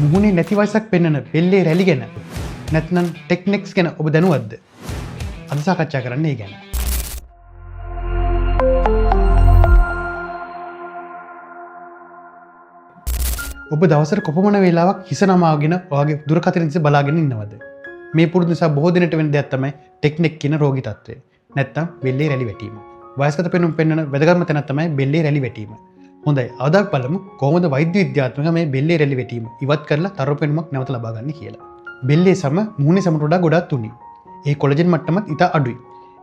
මුහුණේ නැති වයසක් පෙන්වන බෙල්ලේ රැලි ගැන නැත්නම් ටෙක්නික්ස් ගැන ඔබ දැනුවත්ද? අද සාකච්ඡා කරන්නේ ඒ ගැන. ඔබ දවසට කොපමණ වේලාවක් හිස නමාගෙන ඔයාගේ දුරකථන දිහා බලාගෙන ඉන්නවද? මේ පුරුදු නිසා බොහෝ දිනට වෙන දෙයක් තමයි ටෙක්නික් කියන රෝගී තත්ත්වය. නැත්නම් බෙල්ලේ රැලි වැටීම. වයස්ගත පෙනුම් පෙන්වන වැදගත්ම තැනක් තමයි බෙල්ලේ රැලි වැටීම. හොඳයි, අද බලමු කොහොමද වෛද්‍ය විද්‍යාත්මකව මේ බෙල්ලේ රැලි වැටීම ඉවත් කරලා තරු පෙනුමක් නැවත ලබා ගන්න කියලා. බෙල්ලේ සම මුහුණේ සමට වඩා ගොඩාක් තුනි. ඒ කොලජන් මට්ටමත් ඉතා අඩුයි.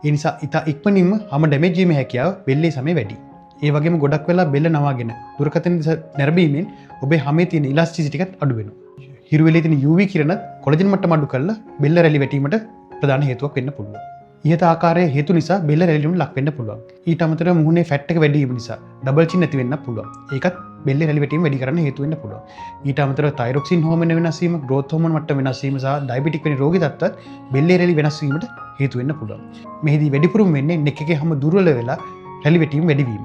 ඒ නිසා ඉතා ඉක්මනින්ම හැම ඩැමේජ් වීමේ හැකියාව බෙල්ලේ සමේ වැඩි. ඒ වගේම ගොඩක් වෙලා බෙල්ල නවාගෙන දුරකථන නැරඹීමෙන් ඔබේ හැමේ තියෙන ඉලාස්ටිසිටි එකත් අඩු වෙනවා. හිරුවෙලේ තියෙන UV කිරණත් කොලජන් මට්ටම අඩු කරලා බෙල්ල රැලි වැටීමට ප්‍රධාන හේතුවක් වෙන්න පුළුවන්. ඉහත ආකාරයේ හේතු නිසා බෙල්ල රැලිවීමට ලක් වෙන්න පුළුවන්. ඊට අමතරව මුහුණේ ෆැට් එක වැඩි වීම නිසා ඩබල් චින් නැති වෙන්න පුළුවන්. ඒකත් බෙල්ලේ රැලි වැටීම වැඩි කරන්න හේතු වෙන්න පුළුවන්. ඊට අමතරව තයිරොක්සින් හෝමෝන වෙනස් වීම, ග්‍රෝත් හෝමෝන මට්ටම වෙනස් වීම සහ ඩයබටික් වැනි රෝගී තත්ත්වات බෙල්ලේ රැලි වෙනස් වීමට හේතු වෙන්න පුළුවන්. මෙහිදී වැඩිපුරම වෙන්නේ නෙක් එකේ හැම දුර්වල වෙලා රැලි වැටීම වැඩි වීම.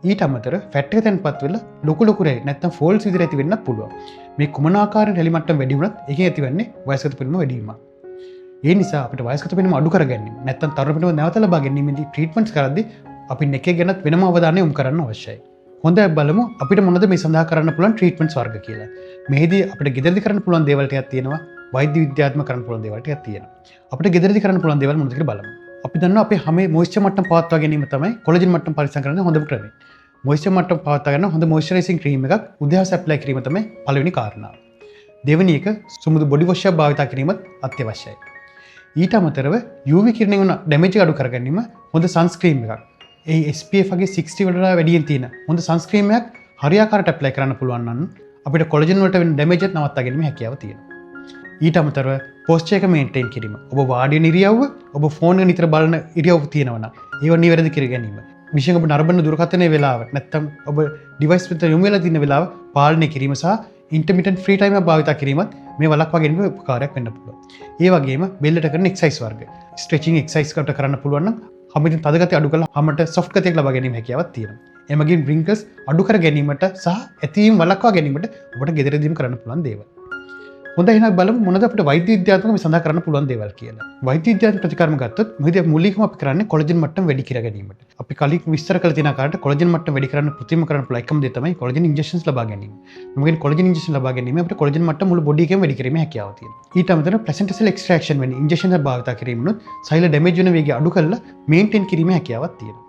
ඊට අමතර ෆැට් එක තැන්පත් වෙලා ලොකු රැලි නැත්නම් ෆෝල්ස් විදිහට ඇති වෙන්නත් පුළුවන්. මේ කුමන ආකාරයෙන් රැලි මට්ටම වැඩි වුණත් ඒකෙන් ඇතිවන්නේ වයස්ගත පෙනුම වැඩි වීමක්. ඒ නිසා අපිට වයස්ගත පෙනුම අඩු කරගැනීම නැත්නම් තරුණ පෙනුම නැවත ලබා ගැනීමේදී ට්‍රීට්මන්ට්ස් කරද්දී අපි නෙක් එක ගැනත් වෙනම අවධානය යොමු කරන්න අවශ්‍යයි. හොඳයි, බලමු අපිට මොනවද මේ සඳහා කරන්න පුළුවන් ට්‍රීට්මන්ට්ස් වර්ග කියලා. මෙහිදී අපිට ගෙදරදී කරන්න පුළුවන් දේවල් ටිකක් තියෙනවා, වෛද්‍ය විද්‍යාත්මක කරන්න පුළුවන් දේවල් ටිකක් තියෙනවා. අපිට ගෙදරදී කරන්න පුළුවන් දේවල් මොනවද කියලා බලමු. අපි දන්නවා අපේ හැමේ මොයිස්චර් මට්ටම පවත්වා ගැනීම තමයි කොලජන් මට්ටම පරිස්සම් කරන්න හොඳම ක්‍රමය. මොයිස්චර් මට්ටම පවත්වා ගන්න හොඳ මොයිස්චරයිසිං ක්‍රීම් එකක් උදෑසන ඇප්ලයි කිරීම තමයි පළවෙනි කාරණාව. දෙවෙනි එක සුමුදු බොඩි වොෂ් එකක් භාවිත කිරීමත් අත්‍යවශ්‍යයි. ඊට අමතරව UV කිරණයෙන් වන ඩැමේජ් එක අඩු කර ගැනීම හොඳ සන්ස්ක්‍රීන් එකක්. ඒ SPF වගේ 60 වලට වැඩියෙන් තියෙන හොඳ සන්ස්ක්‍රීන් එකක් හරියාකාරට ඇප්ලයි කරන්න පුළුවන් නම් අපිට කොලජන් වලට වෙන ඩැමේජ් එක නවත්වා ගැනීම හැකියාව තියෙනවා. ඊට අමතරව පෝස්චර් එක මේන්ටේන් කිරීම. ඔබ වාඩි ඉරියව්ව, ඔබ ෆෝන් එක නිතර බලන ඉරියව්ව තියෙනවා නම් ඒව නිවැරදි කර ගැනීම. විශේෂයෙන් ඔබ නරඹන දුරකථනයේ වෙලාව නැත්නම් ඔබ ඩිවයිස් පිට යොමු වෙලා තියෙන වෙලාව පාලනය කිරීම සහ ඉන්ටර්මිටන්ට් ෆ්‍රී ටයිම් එක භාවිත කිරීමත් මේ වළක්වා ගැනීම උපකාරයක් වෙන්න පුළුවන්. ඒ වගේම බෙල්ලට කරන එක්සර්සයිස් වර්ග, ස්ට්‍රෙචින් එක්සර්සයිස් කට කරන්න පුළුවන් නම් හැමදෙන් තද ගතිය අඩු කරලා හැමට සොෆ්ට් ගතියක් ලබා ගැනීම හැකියාවක් තියෙනවා. එමගින් රින්කල්ස් අඩු කර ගැනීමට සහ ඇතිවීම වළක්වා ගැනීමට ඔබට ගෙදරදීම කරන්න පුළුවන් දේවල්. හොඳයි, එහෙනම් බලමු මොනවද අපිට වෛද්‍ය විද්‍යාත්මකව මේ සඳහා කරන්න පුළුවන් දේවල් කියලා. වෛද්‍ය විද්‍යාත්මක ප්‍රතිකර්ම ගත්තොත් මෙහිදී මූලිකවම අපි කරන්නේ කොලජන් මට්ටම වැඩි කර ගැනීමට. අපි කලින් විස්තර කළ තියෙන ආකාරයට කොලජන් මට්ටම වැඩි කරන්න කෘත්‍රිම කරන්න පුළුවන් එකම දේ තමයි කොලජන් ඉන්ජෙක්ෂන්ස් ලබා ගැනීම. මොකද කොලජන් ඉන්ජෙක්ෂන් ලබා ගැනීම අපිට කොලජන් මට්ටම මුළු බොඩි එකේම වැඩි කිරීමේ හැකියාව තියෙනවා. ඊට අමතරව ප්ලැසෙන්ටා සෙල් එක්ස්ට්‍රැක්ෂන් වැනි ඉන්ජෙක්ෂන් එක භාවිත කිරීමනොත් සෛල ඩැමේජ් වෙන වේගය අඩු කරලා මේන්ටේන් කිරීමේ හැකියාවක් තියෙනවා.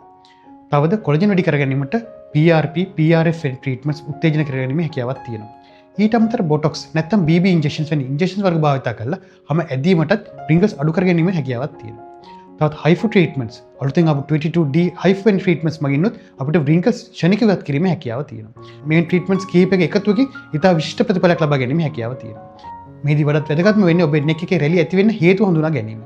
තවද කොලජන් වැඩි කර ගැනීමට PRP, PRF වැනි ට්‍රීට්මන්ට්ස් උත්තේජන කර ගැනීමේ හැකියාවක් තියෙනවා. ඊට අමතරව බොටොක්ස් නැත්නම් BB ඉන්ජෙක්ෂන්ස් වැනි ඉන්ජෙක්ෂන්ස් වර්ග භාවිත කරලා හැම ඇදීමටත් රින්ගල්ස් අඩු කර ගැනීමේ හැකියාවක් තියෙනවා. තවත් HIFU ට්‍රීට්මන්ට්ස් අලුතෙන් ආපු 22D HIFU වැනි ට්‍රීට්මන්ට්ස් මගින්නුත් අපිට රින්ගල්ස් ක්ෂණිකව ඉවත් කිරීමේ හැකියාව තියෙනවා. මේ ට්‍රීට්මන්ට්ස් කීපයක එකතුවකින් ඉතා විශිෂ්ට ප්‍රතිඵලයක් ලබා ගැනීමේ හැකියාව තියෙනවා. මේදී වඩාත් වැදගත්ම වෙන්නේ ඔබේ නෙක් එකේ රැලි ඇති වෙන්න හේතු හඳුනා ගැනීම.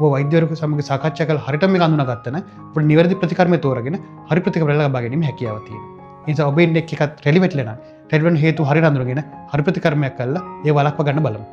ඔබ වෛද්‍යවරයෙකු සමග සාකච්ඡා කරලා හරියටම මේක හඳුනාගත්තා නම් ඔබට නිවැරදි ප්‍රතිකර්මය තෝරාගෙන හරි ප්‍රතිකර්ම ලබා ගැනීමේ හැකියාව තියෙනවා. ඒ නිසා ඔබේ නෙක් එකත් රැලි වැටලා නම් රැලි වෙන හේතු හරියට හඳුනගෙන හරි ප්‍රතිකර්මයක් කළා ඒ වළක්වා ගන්න බලමු.